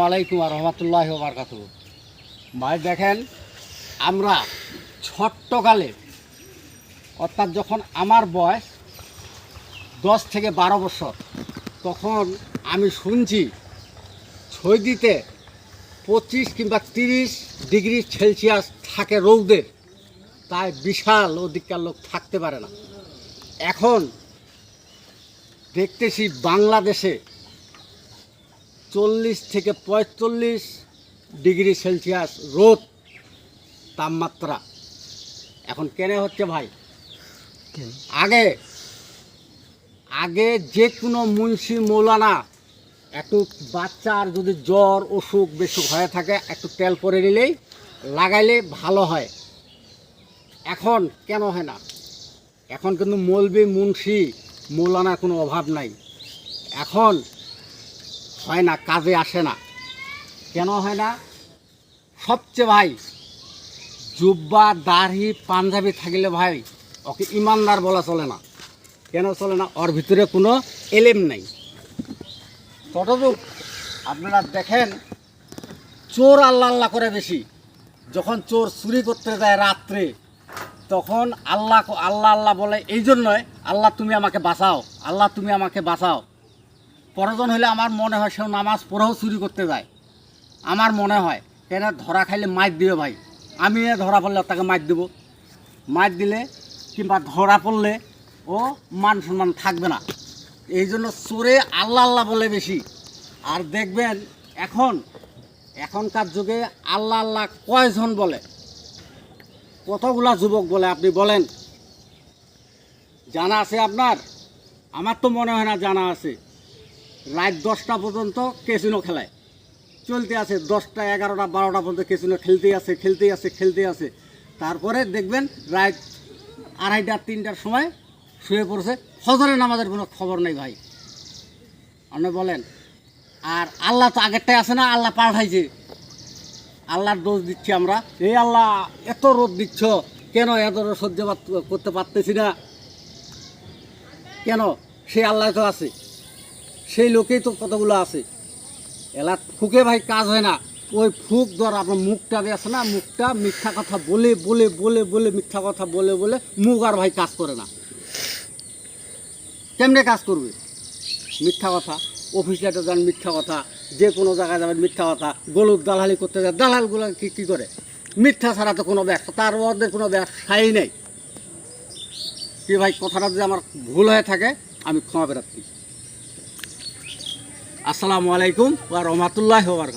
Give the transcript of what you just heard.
আলাইকুম ওয়া রাহমাতুল্লাহি ওয়া বারাকাতুহু। ভাই দেখেন, আমরা ছোট্টকালে অর্থাৎ যখন আমার বয়স 10 থেকে 12 বছর, তখন আমি শুনছি সৌদিতে 25 কিংবা 30 ডিগ্রি সেলসিয়াস থাকে রৌদের, তাই বিশাল অধিকার লোক থাকতে পারে না। এখন দেখতেছি বাংলাদেশে 40 থেকে 45 ডিগ্রি সেলসিয়াস রোদ তাপমাত্রা। এখন কেন হচ্ছে ভাই? আগে আগে যে কোনো মুন্সি মৌলানা একটু বাচ্চার যদি জ্বর অসুখ বেসুখ হয়ে থাকে, একটু তেল পরে নিলেই লাগাইলে ভালো হয়। এখন কেন হয় না? এখন কিন্তু মৌলবি মুন্সি মৌলানার কোনো অভাব নাই, এখন হয় না, কাজে আসে না। কেন হয় না? সবচেয়ে ভাই, জুব্বা দাড়ি পাঞ্জাবি থাকলে ভাই ওকে ইমানদার বলা চলে না। কেন চলে না? ওর ভিতরে কোনো এলেম নাই। ততটুক আপনারা দেখেন, চোর আল্লাহ আল্লাহ করে বেশি। যখন চোর চুরি করতে যায় রাত্রে, তখন আল্লাহ আল্লাহ আল্লাহ বলে এই জন্যই, আল্লাহ তুমি আমাকে বাঁচাও, আল্লাহ তুমি আমাকে বাঁচাও। প্রয়োজন হলে আমার মনে হয় সেও নামাজ পড়েও চুরি করতে যায়। আমার মনে হয় কেন ধরা খাইলে মাইর দিবে ভাই। আমি ধরা পড়লে তাকে মাইর দেবো। মাইর দিলে কিংবা ধরা পড়লে ও মান সম্মান থাকবে না। এই জন্য চোরে আল্লাহ আল্লাহ বলে বেশি। আর দেখবেন এখনকার যুগে আল্লাহ আল্লাহ কয়জন বলে? কতগুলা যুবক বলে আপনি বলেন? জানা আছে আপনার? আমার তো মনে হয় না জানা আছে। রাত 10টা পর্যন্ত ক্যাসিনো খেলায় চলতে আছে, 10টা 11টা 12টা পর্যন্ত ক্যাসিনো খেলতেই আছে। তারপরে দেখবেন রাত 2:30 3টার সময় শুয়ে পড়ছে। ফজরের নামাজের কোনো খবর নেই ভাই। আপনি বলেন। আর আল্লাহ তো আগেরটাই আছে না, আল্লাহ পাল্টাইছে। আল্লাহর দোষ দিচ্ছি আমরা, এই আল্লাহ এত রোদ দিচ্ছ কেন? এত সহ্য করতে পারতেছি না কেন? সেই আল্লাহ তো আছে, সেই লোকেই তো কতগুলো আছে। এলা ফুকে ভাই কাজ হয় না। ওই ফুক ধর আপনার মুখটা দিয়ে আছে না, মুখটা মিথ্যা কথা বলে বলে বলে বলে মিথ্যা কথা বলে বলে মুখ আর ভাই কাজ করে না। কেমনে কাজ করবে? মিথ্যা কথা। অফিসে যান মিথ্যা কথা, যে কোনো জায়গায় যাবেন মিথ্যা কথা, গরুর দালালি করতে যায়, দালালগুলো কী করে? মিথ্যা ছাড়া তো কোনো ব্যবসা, তার ওদের কোনো ব্যবসাই নেই। কি ভাই, কথাটা যদি আমার ভুল হয়ে থাকে আমি ক্ষমা প্রার্থী। আসসালামু আলাইকুম ওয়া রাহমাতুল্লাহি ওয়া বারাকাতুহু।